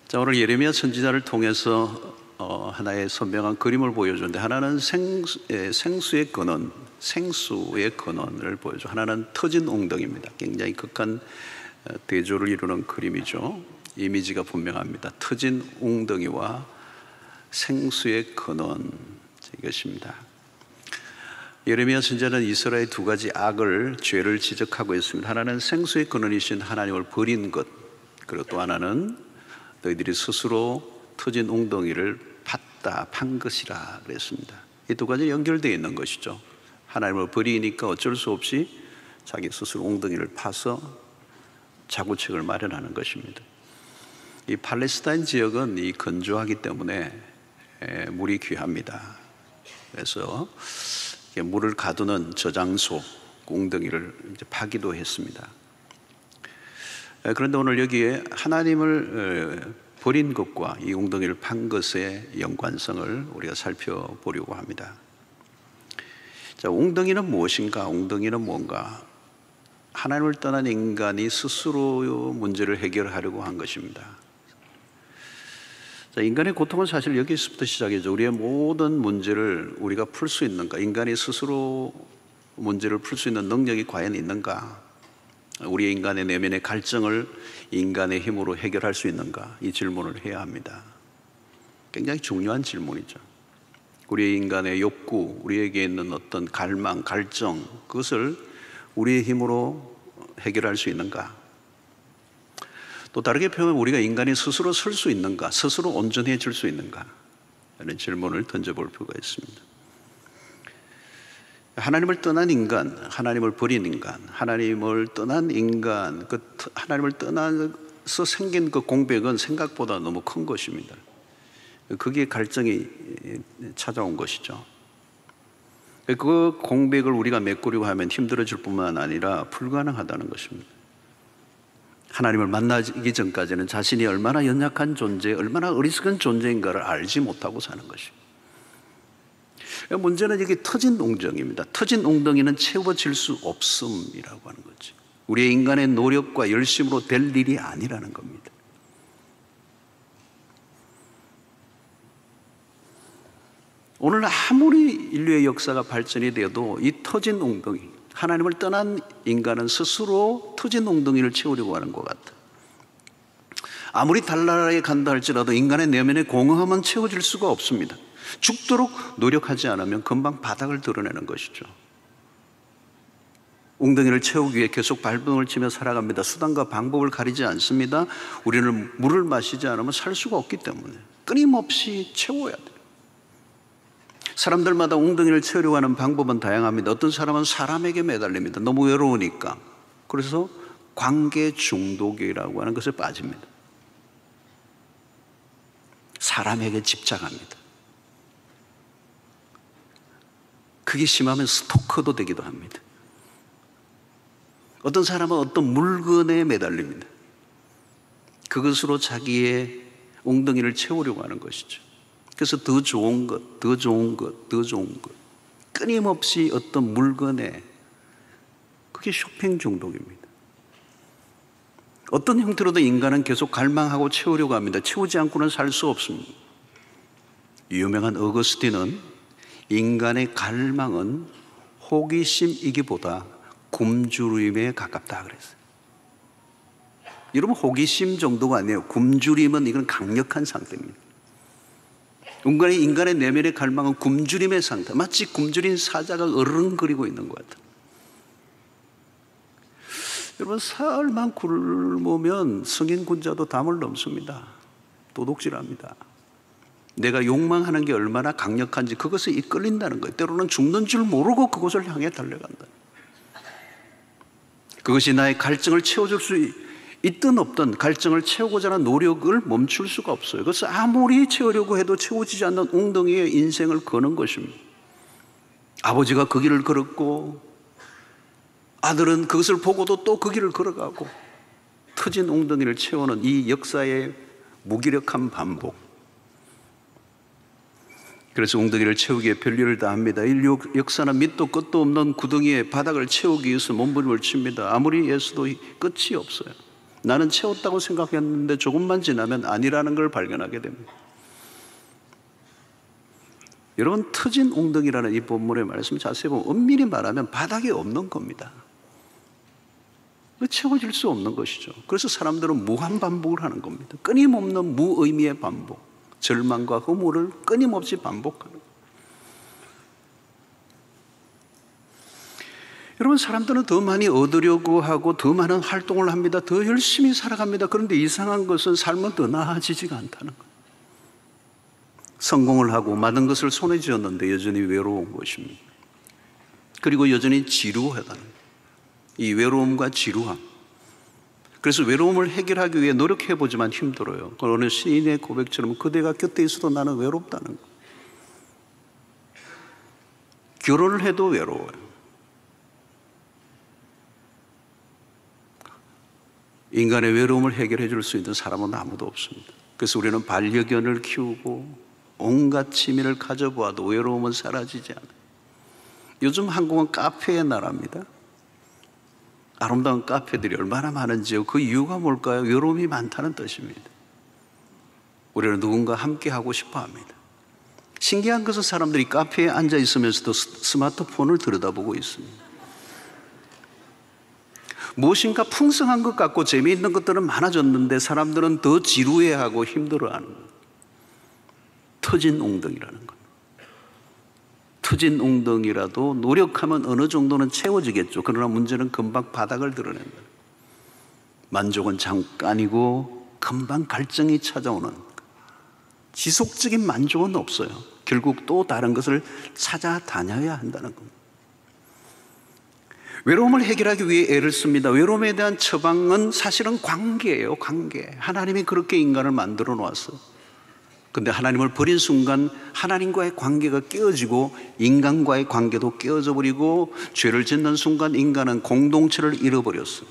자, 오늘 예레미야 선지자를 통해서 하나의 선명한 그림을 보여주는데, 하나는 생수의 근원, 생수의 근원을 보여줘. 하나는 터진 웅덩이입니다. 굉장히 극한 대조를 이루는 그림이죠. 이미지가 분명합니다. 터진 웅덩이와 생수의 근원, 이것입니다. 예레미야 선지자는 이스라엘의 두 가지 악을, 죄를 지적하고 있습니다. 하나는 생수의 근원이신 하나님을 버린 것, 그리고 또 하나는 너희들이 스스로 터진 웅덩이를 판 것이라 그랬습니다. 이 두 가지 연결되어 있는 것이죠. 하나님을 버리니까 어쩔 수 없이 자기 스스로 웅덩이를 파서 자구책을 마련하는 것입니다. 이 팔레스타인 지역은 이 건조하기 때문에 물이 귀합니다. 그래서 물을 가두는 저장소, 웅덩이를 이제 파기도 했습니다. 그런데 오늘 여기에 하나님을 버린 것과 이 웅덩이를 판 것의 연관성을 우리가 살펴보려고 합니다. 자, 웅덩이는 무엇인가? 웅덩이는 뭔가? 하나님을 떠난 인간이 스스로 문제를 해결하려고 한 것입니다. 자, 인간의 고통은 사실 여기서부터 시작이죠. 우리의 모든 문제를 우리가 풀 수 있는가? 인간이 스스로 문제를 풀 수 있는 능력이 과연 있는가? 우리 인간의 내면의 갈증을 인간의 힘으로 해결할 수 있는가? 이 질문을 해야 합니다. 굉장히 중요한 질문이죠. 우리 인간의 욕구, 우리에게 있는 어떤 갈망, 갈증, 그것을 우리의 힘으로 해결할 수 있는가? 또 다르게 표현하면 우리가 인간이 스스로 설 수 있는가? 스스로 온전해질 수 있는가? 이런 질문을 던져볼 필요가 있습니다. 하나님을 떠난 인간, 하나님을 버린 인간, 하나님을 떠난 인간, 하나님을 떠나서 생긴 그 공백은 생각보다 너무 큰 것입니다. 거기에 갈증이 찾아온 것이죠. 그 공백을 우리가 메꾸려고 하면 힘들어질 뿐만 아니라 불가능하다는 것입니다. 하나님을 만나기 전까지는 자신이 얼마나 연약한 존재, 얼마나 어리석은 존재인가를 알지 못하고 사는 것입니다. 문제는 이게 터진 웅덩이입니다. 터진 웅덩이는 채워질 수 없음이라고 하는 거죠. 우리의 인간의 노력과 열심으로 될 일이 아니라는 겁니다. 오늘 아무리 인류의 역사가 발전이 되어도 이 터진 웅덩이, 하나님을 떠난 인간은 스스로 터진 웅덩이를 채우려고 하는 것 같아요. 아무리 달나라에 간다 할지라도 인간의 내면의 공허함은 채워질 수가 없습니다. 죽도록 노력하지 않으면 금방 바닥을 드러내는 것이죠. 웅덩이를 채우기 위해 계속 발버둥을 치며 살아갑니다. 수단과 방법을 가리지 않습니다. 우리는 물을 마시지 않으면 살 수가 없기 때문에 끊임없이 채워야 돼요. 사람들마다 웅덩이를 채우려고 하는 방법은 다양합니다. 어떤 사람은 사람에게 매달립니다. 너무 외로우니까. 그래서 관계 중독이라고 하는 것에 빠집니다. 사람에게 집착합니다. 그게 심하면 스토커도 되기도 합니다. 어떤 사람은 어떤 물건에 매달립니다. 그것으로 자기의 웅덩이를 채우려고 하는 것이죠. 그래서 더 좋은 것, 더 좋은 것, 더 좋은 것, 끊임없이 어떤 물건에, 그게 쇼핑 중독입니다. 어떤 형태로도 인간은 계속 갈망하고 채우려고 합니다. 채우지 않고는 살 수 없습니다. 유명한 어거스틴은 인간의 갈망은 호기심이기보다 굶주림에 가깝다 그랬어요. 여러분, 호기심 정도가 아니에요. 굶주림은 이건 강력한 상태입니다. 인간의 내면의 갈망은 굶주림의 상태, 마치 굶주린 사자가 어른거리고 있는 것 같아요. 여러분, 사흘만 굶으면 성인 군자도 담을 넘습니다. 도둑질합니다. 내가 욕망하는 게 얼마나 강력한지 그것에 이끌린다는 거예요. 때로는 죽는 줄 모르고 그것을 향해 달려간다. 그것이 나의 갈증을 채워줄 수 있든 없든 갈증을 채우고자 하는 노력을 멈출 수가 없어요. 그것을 아무리 채우려고 해도 채워지지 않는 웅덩이에 인생을 거는 것입니다. 아버지가 그 길을 걸었고 아들은 그것을 보고도 또 그 길을 걸어가고, 터진 웅덩이를 채우는 이 역사의 무기력한 반복. 그래서 웅덩이를 채우기 위해 별일을 다 합니다. 인류 역사는 밑도 끝도 없는 구덩이에 바닥을 채우기 위해서 몸부림을 칩니다. 아무리 애써도 끝이 없어요. 나는 채웠다고 생각했는데 조금만 지나면 아니라는 걸 발견하게 됩니다. 여러분, 터진 웅덩이라는 이 본문의 말씀 자세히 보면 엄밀히 말하면 바닥이 없는 겁니다. 채워질 수 없는 것이죠. 그래서 사람들은 무한 반복을 하는 겁니다. 끊임없는 무의미의 반복, 절망과 허무를 끊임없이 반복하는 거예요. 여러분, 사람들은 더 많이 얻으려고 하고 더 많은 활동을 합니다. 더 열심히 살아갑니다. 그런데 이상한 것은 삶은 더 나아지지가 않다는 거예요. 성공을 하고 많은 것을 손에 쥐었는데 여전히 외로운 것입니다. 그리고 여전히 지루하다는 거예요. 이 외로움과 지루함. 그래서 외로움을 해결하기 위해 노력해보지만 힘들어요. 어느 시인의 고백처럼 그대가 곁에 있어도 나는 외롭다는 거예요. 결혼을 해도 외로워요. 인간의 외로움을 해결해 줄 수 있는 사람은 아무도 없습니다. 그래서 우리는 반려견을 키우고 온갖 취미를 가져보아도 외로움은 사라지지 않아요. 요즘 한국은 카페의 나라입니다. 아름다운 카페들이 얼마나 많은지요. 그 이유가 뭘까요? 외로움이 많다는 뜻입니다. 우리는 누군가 함께 하고 싶어 합니다. 신기한 것은 사람들이 카페에 앉아 있으면서도 스마트폰을 들여다보고 있습니다. 무엇인가 풍성한 것 같고 재미있는 것들은 많아졌는데 사람들은 더 지루해하고 힘들어하는 거예요. 터진 웅덩이라는 것. 터진 웅덩이라도 노력하면 어느 정도는 채워지겠죠. 그러나 문제는 금방 바닥을 드러낸다. 만족은 잠깐이고 금방 갈증이 찾아오는, 지속적인 만족은 없어요. 결국 또 다른 것을 찾아다녀야 한다는 겁니다. 외로움을 해결하기 위해 애를 씁니다. 외로움에 대한 처방은 사실은 관계예요. 관계. 하나님이 그렇게 인간을 만들어 놓았어요. 근데 하나님을 버린 순간 하나님과의 관계가 깨어지고 인간과의 관계도 깨어져 버리고 죄를 짓는 순간 인간은 공동체를 잃어버렸어요.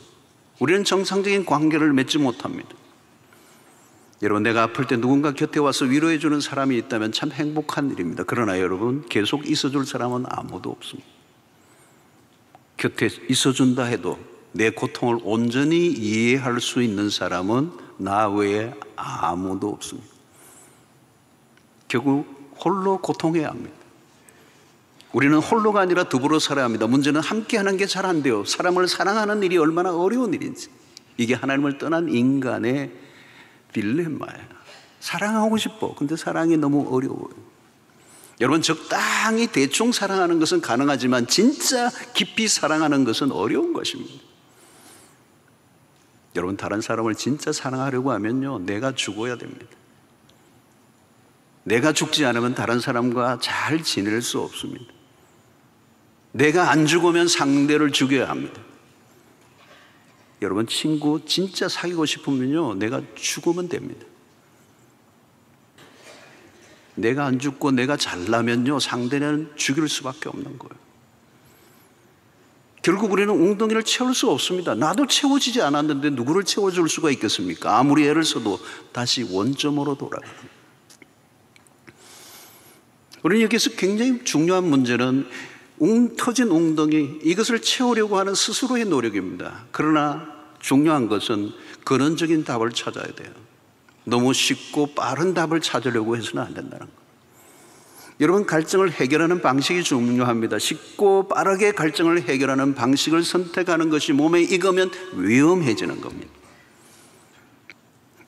우리는 정상적인 관계를 맺지 못합니다. 여러분, 내가 아플 때 누군가 곁에 와서 위로해 주는 사람이 있다면 참 행복한 일입니다. 그러나 여러분, 계속 있어줄 사람은 아무도 없습니다. 곁에 있어준다 해도 내 고통을 온전히 이해할 수 있는 사람은 나 외에 아무도 없습니다. 결국 홀로 고통해야 합니다. 우리는 홀로가 아니라 더불어 살아야 합니다. 문제는 함께하는 게 잘 안 돼요. 사람을 사랑하는 일이 얼마나 어려운 일인지. 이게 하나님을 떠난 인간의 딜레마예요. 사랑하고 싶어. 근데 사랑이 너무 어려워요. 여러분, 적당히 대충 사랑하는 것은 가능하지만 진짜 깊이 사랑하는 것은 어려운 것입니다. 여러분, 다른 사람을 진짜 사랑하려고 하면요, 내가 죽어야 됩니다. 내가 죽지 않으면 다른 사람과 잘 지낼 수 없습니다. 내가 안 죽으면 상대를 죽여야 합니다. 여러분, 친구 진짜 사귀고 싶으면요, 내가 죽으면 됩니다. 내가 안 죽고 내가 잘나면요, 상대는 죽일 수밖에 없는 거예요. 결국 우리는 웅덩이를 채울 수 없습니다. 나도 채워지지 않았는데 누구를 채워줄 수가 있겠습니까? 아무리 애를 써도 다시 원점으로 돌아가요. 우리는 여기서 굉장히 중요한 문제는 터진 웅덩이, 이것을 채우려고 하는 스스로의 노력입니다. 그러나 중요한 것은 근원적인 답을 찾아야 돼요. 너무 쉽고 빠른 답을 찾으려고 해서는 안 된다는 거예요. 여러분, 갈증을 해결하는 방식이 중요합니다. 쉽고 빠르게 갈증을 해결하는 방식을 선택하는 것이 몸에 익으면 위험해지는 겁니다.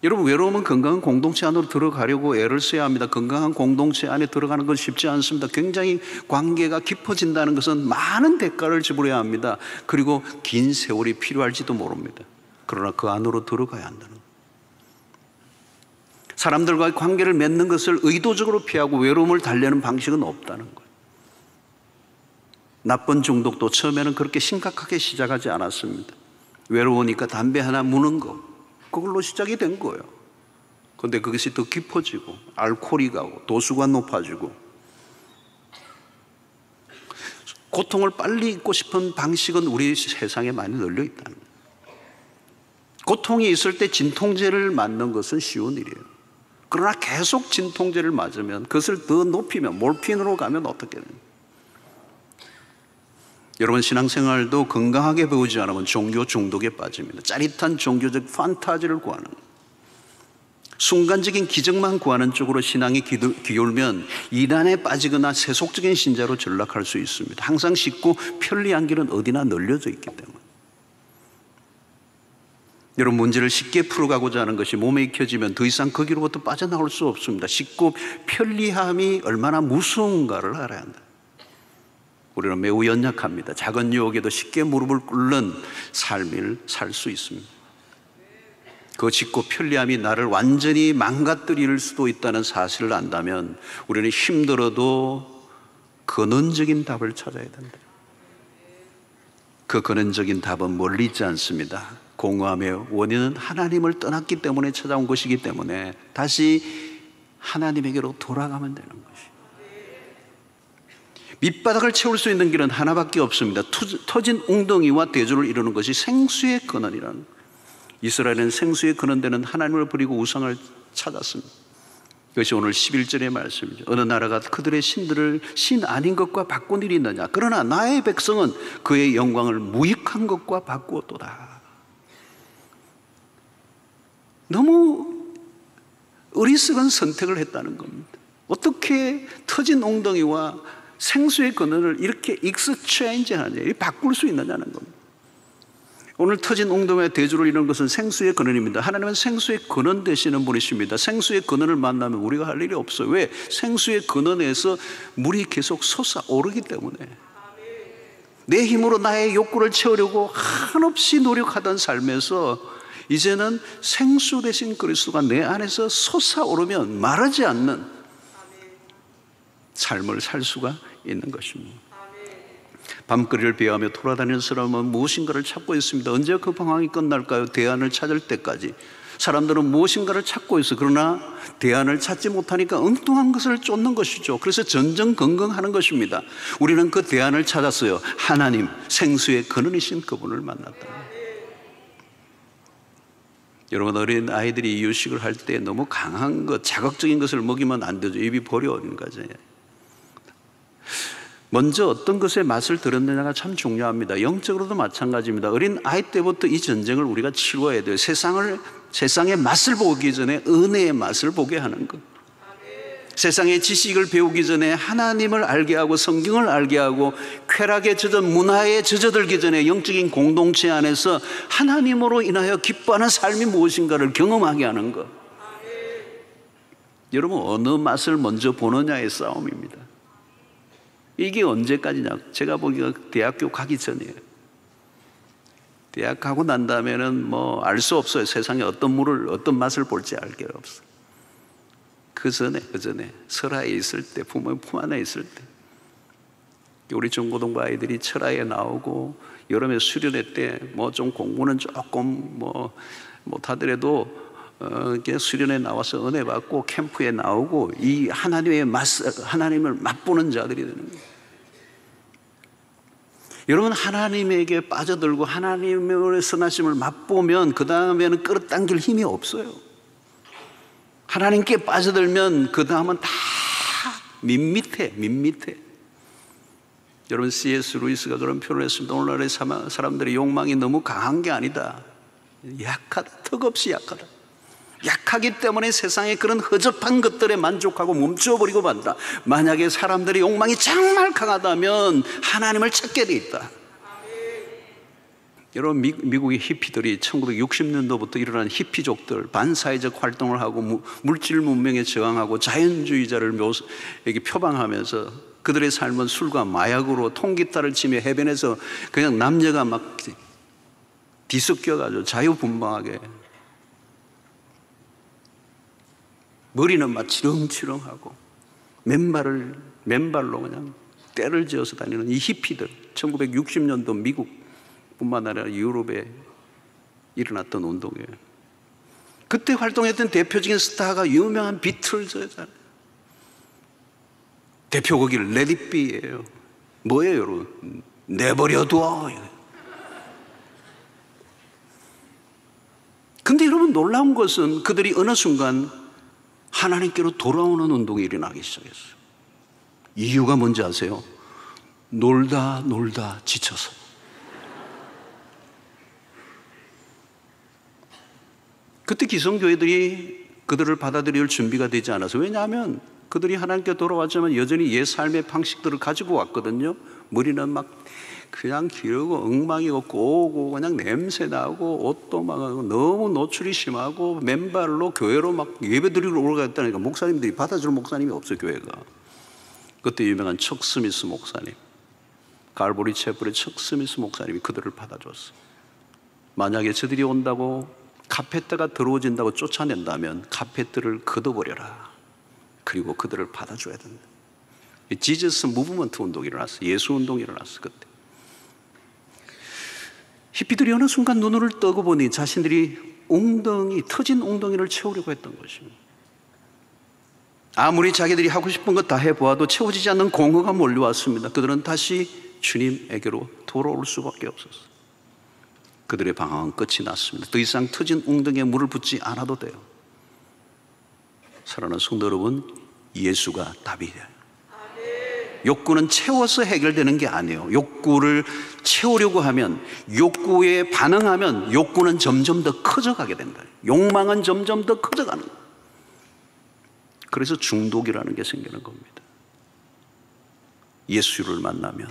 여러분, 외로움은 건강한 공동체 안으로 들어가려고 애를 써야 합니다. 건강한 공동체 안에 들어가는 건 쉽지 않습니다. 굉장히 관계가 깊어진다는 것은 많은 대가를 지불해야 합니다. 그리고 긴 세월이 필요할지도 모릅니다. 그러나 그 안으로 들어가야 한다는 거예요. 사람들과의 관계를 맺는 것을 의도적으로 피하고 외로움을 달래는 방식은 없다는 거예요. 나쁜 중독도 처음에는 그렇게 심각하게 시작하지 않았습니다. 외로우니까 담배 하나 무는 거, 그걸로 시작이 된 거예요. 그런데 그것이 더 깊어지고 알코올이 가고 도수가 높아지고 고통을 빨리 잊고 싶은 방식은 우리 세상에 많이 널려 있다는 거예요. 고통이 있을 때 진통제를 맞는 것은 쉬운 일이에요. 그러나 계속 진통제를 맞으면 그것을 더 높이면 몰핀으로 가면 어떻게 됩니까? 여러분, 신앙생활도 건강하게 배우지 않으면 종교 중독에 빠집니다. 짜릿한 종교적 판타지를 구하는, 순간적인 기적만 구하는 쪽으로 신앙이 기울면 이단에 빠지거나 세속적인 신자로 전락할 수 있습니다. 항상 쉽고 편리한 길은 어디나 널려져 있기 때문에. 여러분, 문제를 쉽게 풀어가고자 하는 것이 몸에 익혀지면 더 이상 거기로부터 빠져나올 수 없습니다. 쉽고 편리함이 얼마나 무서운가를 알아야 한다. 우리는 매우 연약합니다. 작은 유혹에도 쉽게 무릎을 꿇는 삶을 살 수 있습니다. 그 쉽고 편리함이 나를 완전히 망가뜨릴 수도 있다는 사실을 안다면 우리는 힘들어도 근원적인 답을 찾아야 된다. 그 근원적인 답은 멀리 있지 않습니다. 공허함의 원인은 하나님을 떠났기 때문에 찾아온 것이기 때문에 다시 하나님에게로 돌아가면 되는 것이에요. 밑바닥을 채울 수 있는 길은 하나밖에 없습니다. 터진 웅덩이와 대조를 이루는 것이 생수의 근원이라는 거예요. 이스라엘은 생수의 근원되는 하나님을 버리고 우상을 찾았습니다. 이것이 오늘 11절의 말씀이죠. 어느 나라가 그들의 신들을 신 아닌 것과 바꾼 일이 있느냐. 그러나 나의 백성은 그의 영광을 무익한 것과 바꾸었도다. 너무 어리석은 선택을 했다는 겁니다. 어떻게 터진 웅덩이와 생수의 근원을 이렇게 익스체인지 하느냐, 바꿀 수 있느냐는 겁니다. 오늘 터진 웅덩이와 대조를 이루는 것은 생수의 근원입니다. 하나님은 생수의 근원 되시는 분이십니다. 생수의 근원을 만나면 우리가 할 일이 없어요. 왜? 생수의 근원에서 물이 계속 솟아오르기 때문에. 내 힘으로 나의 욕구를 채우려고 한없이 노력하던 삶에서 이제는 생수 되신 그리스도가 내 안에서 솟아오르면 마르지 않는 삶을 살 수가 있는 것입니다. 밤거리를 비하며 돌아다니는 사람은 무엇인가를 찾고 있습니다. 언제 그 방황이 끝날까요? 대안을 찾을 때까지. 사람들은 무엇인가를 찾고 있어. 그러나 대안을 찾지 못하니까 엉뚱한 것을 쫓는 것이죠. 그래서 전전긍긍하는 것입니다. 우리는 그 대안을 찾았어요. 하나님, 생수의 근원이신 그분을 만났다. 여러분, 어린 아이들이 이유식을 할 때 너무 강한 것, 자극적인 것을 먹이면 안 되죠. 입이 버려오는 거죠. 먼저 어떤 것의 맛을 들었느냐가 참 중요합니다. 영적으로도 마찬가지입니다. 어린 아이 때부터 이 전쟁을 우리가 치루어야 돼요. 세상의 맛을 보기 전에 은혜의 맛을 보게 하는 것. 세상의 지식을 배우기 전에 하나님을 알게 하고 성경을 알게 하고 쾌락에 젖어 문화에 젖어들기 전에 영적인 공동체 안에서 하나님으로 인하여 기뻐하는 삶이 무엇인가를 경험하게 하는 것. 여러분, 어느 맛을 먼저 보느냐의 싸움입니다. 이게 언제까지냐? 제가 보기가 대학교 가기 전이에요. 대학 가고 난 다음에는 뭐 알 수 없어요. 세상에 어떤 물을, 어떤 맛을 볼지 알 게 없어요. 그 전에 설화에 있을 때, 부모의 품 안에 있을 때, 우리 중고등부 아이들이 철화에 나오고 여름에 수련회 때 뭐 좀 공부는 조금 뭐 못하더라도 수련회 나와서 은혜 받고 캠프에 나오고 이 하나님을 맛보는 자들이 되는 거예요. 여러분, 하나님에게 빠져들고 하나님의 선하심을 맛보면 그 다음에는 끌어당길 힘이 없어요. 하나님께 빠져들면 그 다음은 다 밋밋해. 여러분, C.S. 루이스가 그런 표현을 했습니다. 오늘날의 사람들의 욕망이 너무 강한 게 아니다. 약하다. 턱없이 약하다. 약하기 때문에 세상에 그런 허접한 것들에 만족하고 멈춰버리고 만다. 만약에 사람들의 욕망이 정말 강하다면 하나님을 찾게 돼 있다. 여러분, 미국의 히피들이 1960년도부터 일어난 히피족들, 반사회적 활동을 하고 물질 문명에 저항하고 자연주의자를 이렇게 표방하면서 그들의 삶은 술과 마약으로 통기타를 치며 해변에서 그냥 남녀가 막 뒤섞여가지고 자유분방하게, 머리는 막 치렁치렁하고 맨발로 그냥 떼를 지어서 다니는 이 히피들, 1960년도 미국뿐만 아니라 유럽에 일어났던 운동이에요. 그때 활동했던 대표적인 스타가 유명한 비틀즈잖아요. 대표곡이 Let It Be예요. 뭐예요, 여러분? 내버려둬. 근데 여러분, 놀라운 것은 그들이 어느 순간 하나님께로 돌아오는 운동이 일어나기 시작했어요. 이유가 뭔지 아세요? 놀다 놀다 지쳐서. 그때 기성교회들이 그들을 받아들일 준비가 되지 않아서. 왜냐하면 그들이 하나님께 돌아왔지만 여전히 옛 삶의 방식들을 가지고 왔거든요. 머리는 막 그냥 기르고 엉망이고 꼬고 그냥 냄새 나고 옷도 망하고 너무 노출이 심하고 맨발로 교회로 막 예배드리러 올라갔다니까 목사님들이 받아줄 목사님이 없어요. 교회가. 그때 유명한 척 스미스 목사님, 갈보리 채플의 척 스미스 목사님이 그들을 받아줬어요. 만약에 저들이 온다고 카페트가 더러워진다고 쫓아낸다면 카페트를 걷어버려라. 그리고 그들을 받아줘야 된다. 지저스 무브먼트 운동이 일어났어요. 예수 운동이 일어났어요. 그때 히피들이 어느 순간 눈을 뜨고 보니 자신들이 터진 웅덩이를 채우려고 했던 것입니다. 아무리 자기들이 하고 싶은 것 다 해보아도 채워지지 않는 공허가 몰려왔습니다. 그들은 다시 주님에게로 돌아올 수밖에 없었어요. 그들의 방황은 끝이 났습니다. 더 이상 터진 웅덩이에 물을 붓지 않아도 돼요. 사랑하는 성도 여러분, 예수가 답이에요. 욕구는 채워서 해결되는 게 아니에요. 욕구를 채우려고 하면, 욕구에 반응하면 욕구는 점점 더 커져가게 된다. 욕망은 점점 더 커져가는 거예요. 그래서 중독이라는 게 생기는 겁니다. 예수를 만나면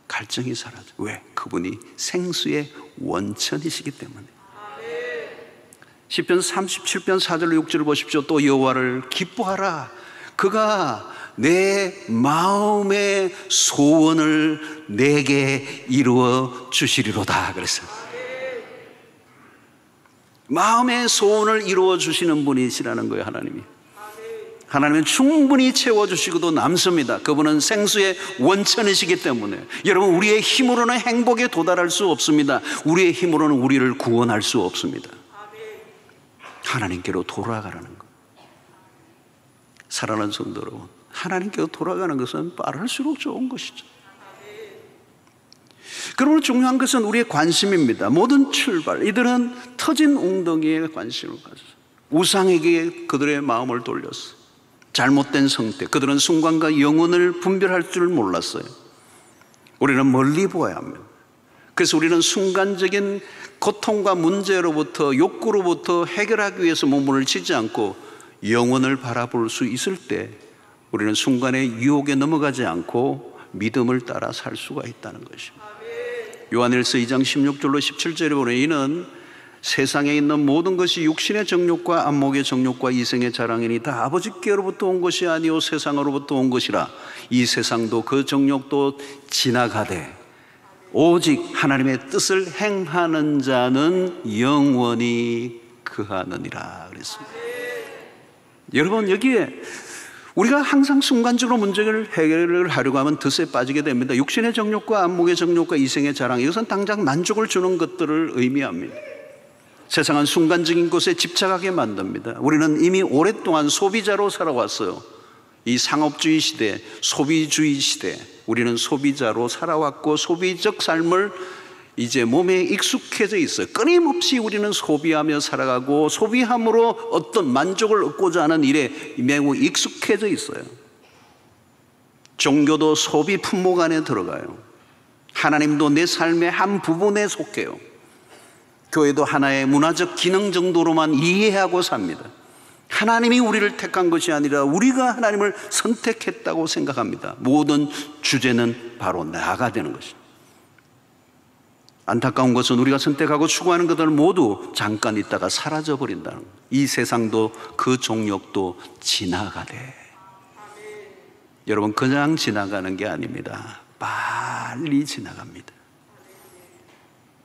갈증이 사라져. 왜? 그분이 생수의 원천이시기 때문에. 시편 37편 4절로 6절을 보십시오. 또 여호와를 기뻐하라. 그가 내 마음의 소원을 내게 이루어 주시리로다 그랬어요. 마음의 소원을 이루어 주시는 분이시라는 거예요. 하나님은 충분히 채워주시고도 남습니다. 그분은 생수의 원천이시기 때문에. 여러분, 우리의 힘으로는 행복에 도달할 수 없습니다. 우리의 힘으로는 우리를 구원할 수 없습니다. 하나님께로 돌아가라는 것. 사랑하는 성도 여러분, 하나님께로 돌아가는 것은 빠를수록 좋은 것이죠. 그러므로 중요한 것은 우리의 관심입니다. 모든 출발, 이들은 터진 웅덩이에 관심을 가졌어요. 우상에게 그들의 마음을 돌렸어요. 잘못된 선택, 그들은 순간과 영혼을 분별할 줄 몰랐어요. 우리는 멀리 보아야 합니다. 그래서 우리는 순간적인 고통과 문제로부터, 욕구로부터 해결하기 위해서 몸을 치지 않고 영혼을 바라볼 수 있을 때 우리는 순간의 유혹에 넘어가지 않고 믿음을 따라 살 수가 있다는 것입니다. 요한일서 2장 16절로 17절에 보면 이는 세상에 있는 모든 것이 육신의 정욕과 안목의 정욕과 이생의 자랑이니 다 아버지께로부터 온 것이 아니요 세상으로부터 온 것이라. 이 세상도 그 정욕도 지나가되 오직 하나님의 뜻을 행하는 자는 영원히 그하느니라 그랬습니다. 여러분, 여기에 우리가 항상 순간적으로 문제를 해결을 하려고 하면 덫에 빠지게 됩니다. 육신의 정욕과 안목의 정욕과 이생의 자랑, 이것은 당장 만족을 주는 것들을 의미합니다. 세상은 순간적인 것에 집착하게 만듭니다. 우리는 이미 오랫동안 소비자로 살아왔어요. 이 상업주의 시대, 소비주의 시대, 우리는 소비자로 살아왔고 소비적 삶을 이제 몸에 익숙해져 있어요. 끊임없이 우리는 소비하며 살아가고 소비함으로 어떤 만족을 얻고자 하는 일에 매우 익숙해져 있어요. 종교도 소비 품목 안에 들어가요. 하나님도 내 삶의 한 부분에 속해요. 교회도 하나의 문화적 기능 정도로만 이해하고 삽니다. 하나님이 우리를 택한 것이 아니라 우리가 하나님을 선택했다고 생각합니다. 모든 주제는 바로 나가 되는 것입니다. 안타까운 것은 우리가 선택하고 추구하는 것들 모두 잠깐 있다가 사라져버린다는 거예요. 이 세상도 그 종욕도 지나가되. 여러분, 그냥 지나가는 게 아닙니다. 빨리 지나갑니다.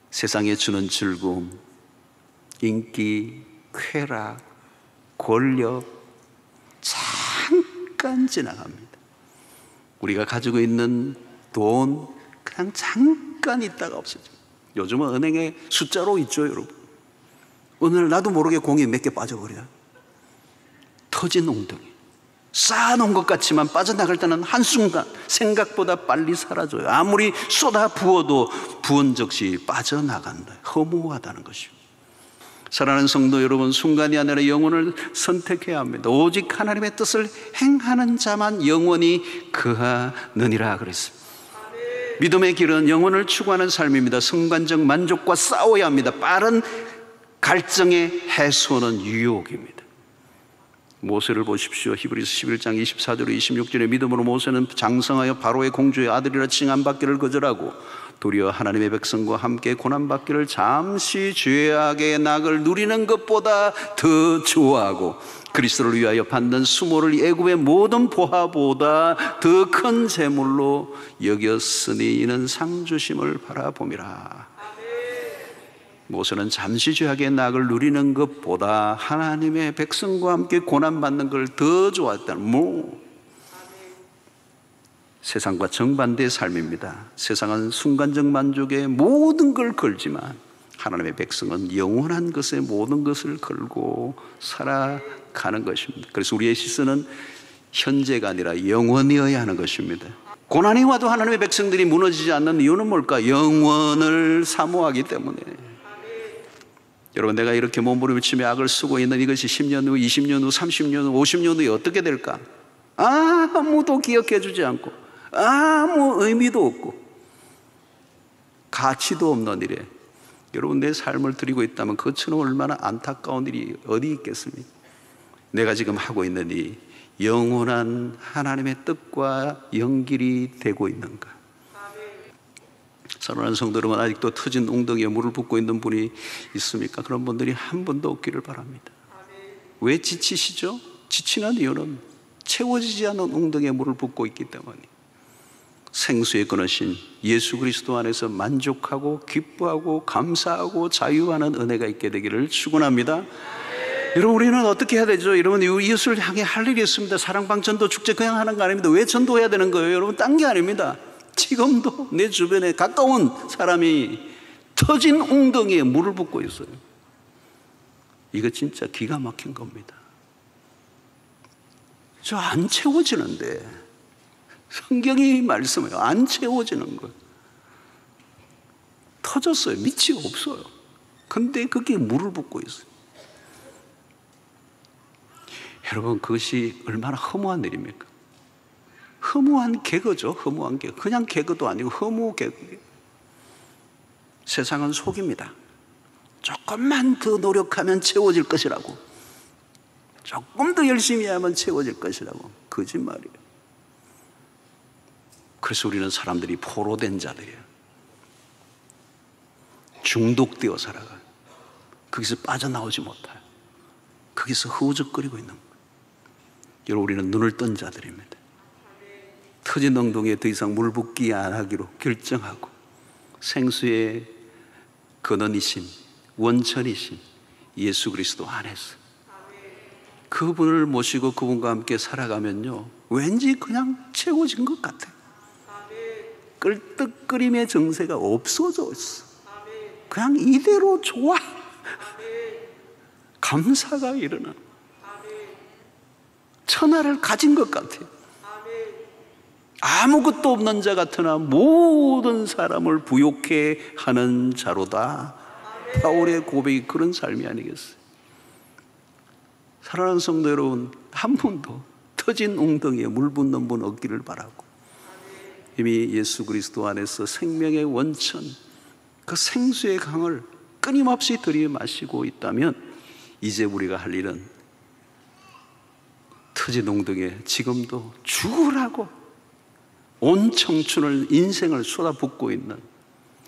세상에 주는 즐거움, 인기, 쾌락, 권력 잠깐 지나갑니다. 우리가 가지고 있는 돈 그냥 잠깐 있다가 없어져요. 요즘은 은행에 숫자로 있죠, 여러분. 오늘 나도 모르게 공이 몇 개 빠져버려요. 터진 웅덩이. 쌓아놓은 것 같지만 빠져나갈 때는 한순간 생각보다 빨리 사라져요. 아무리 쏟아 부어도 부은 적시 빠져나간다. 허무하다는 것이죠. 사랑하는 성도 여러분, 순간이 아니라 영혼을 선택해야 합니다. 오직 하나님의 뜻을 행하는 자만 영원히 그하느니라 그랬습니다. 믿음의 길은 영혼을 추구하는 삶입니다. 순간적 만족과 싸워야 합니다. 빠른 갈증의 해소는 유혹입니다. 모세를 보십시오. 히브리서 11장 24절 26절에 믿음으로 모세는 장성하여 바로의 공주의 아들이라 칭함받기를 거절하고 도리어 하나님의 백성과 함께 고난받기를 잠시 죄악의 낙을 누리는 것보다 더 좋아하고 그리스도를 위하여 받는 수모를 애굽의 모든 보화보다 더 큰 재물로 여겼으니 이는 상 주심을 바라봄이라. 모세는 잠시 죄악의 낙을 누리는 것보다 하나님의 백성과 함께 고난받는 걸 더 좋아했다는 세상과 정반대의 삶입니다. 세상은 순간적 만족에 모든 걸 걸지만 하나님의 백성은 영원한 것에 모든 것을 걸고 살아가는 것입니다. 그래서 우리의 시선은 현재가 아니라 영원이어야 하는 것입니다. 고난이 와도 하나님의 백성들이 무너지지 않는 이유는 뭘까? 영원을 사모하기 때문에. 여러분, 내가 이렇게 몸부림치며 악을 쓰고 있는 이것이 10년 후, 20년 후, 30년 후, 50년 후에 어떻게 될까? 아무도 기억해 주지 않고 아무 의미도 없고 가치도 없는 일에 여러분, 내 삶을 드리고 있다면 그처럼 얼마나 안타까운 일이 어디 있겠습니까? 내가 지금 하고 있는 이 영원한 하나님의 뜻과 연결이 되고 있는가? 사랑하는 성도 여러분, 아직도 터진 웅덩이에 물을 붓고 있는 분이 있습니까? 그런 분들이 한 분도 없기를 바랍니다. 왜 지치시죠? 지치는 이유는 채워지지 않은 웅덩이에 물을 붓고 있기 때문에 생수의 근원이신 예수 그리스도 안에서 만족하고 기뻐하고 감사하고 자유하는 은혜가 있게 되기를 축원합니다. 여러분, 우리는 어떻게 해야 되죠? 여러분, 이웃을 향해 할 일이 있습니다. 사랑방 전도 축제 그냥 하는 거 아닙니다. 왜 전도해야 되는 거예요? 여러분, 딴 게 아닙니다. 지금도 내 주변에 가까운 사람이 터진 웅덩이에 물을 붓고 있어요. 이거 진짜 기가 막힌 겁니다. 저 안 채워지는데 성경이 말씀해요. 안 채워지는 거예요. 터졌어요. 밑이 없어요. 근데 거기에 물을 붓고 있어요. 여러분, 그것이 얼마나 허무한 일입니까? 허무한 개그죠. 허무한 개그. 그냥 개그도 아니고 허무 개그. 세상은 속입니다. 조금만 더 노력하면 채워질 것이라고, 조금 더 열심히 하면 채워질 것이라고. 거짓말이에요. 그래서 우리는 사람들이 포로된 자들이에요. 중독되어 살아가요. 거기서 빠져나오지 못해요. 거기서 허우적거리고 있는 거예요. 여러분, 우리는 눈을 뜬 자들입니다. 터진 엉덩이에 더 이상 물 붓기 안 하기로 결정하고 생수의 근원이신 원천이신 예수 그리스도 안에서 그분을 모시고 그분과 함께 살아가면요, 왠지 그냥 채워진 것 같아요. 끌떡거림의 정세가 없어져 있어. 그냥 이대로 좋아. 감사가 일어나. 천하를 가진 것 같아요. 아무것도 없는 자 같으나 모든 사람을 부욕해 하는 자로다. 바울의 고백이 그런 삶이 아니겠어요? 사랑하는 성도 여러분, 한 분도 터진 웅덩이에 물 붓는 분 없기를 바라고, 이미 예수 그리스도 안에서 생명의 원천, 그 생수의 강을 끊임없이 들이마시고 있다면 이제 우리가 할 일은 터진 웅덩이에 지금도 죽으라고 온 청춘을, 인생을 쏟아붓고 있는,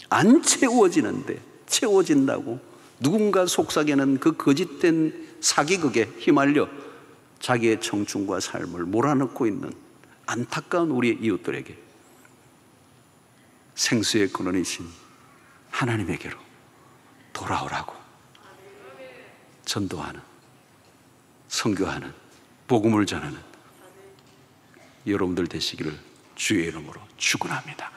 안 채워지는데 채워진다고 누군가 속삭이는 그 거짓된 사기극에 휘말려 자기의 청춘과 삶을 몰아넣고 있는 안타까운 우리의 이웃들에게 생수의 근원이신 하나님에게로 돌아오라고 전도하는, 선교하는, 복음을 전하는 여러분들 되시기를 주의 이름으로 축원합니다.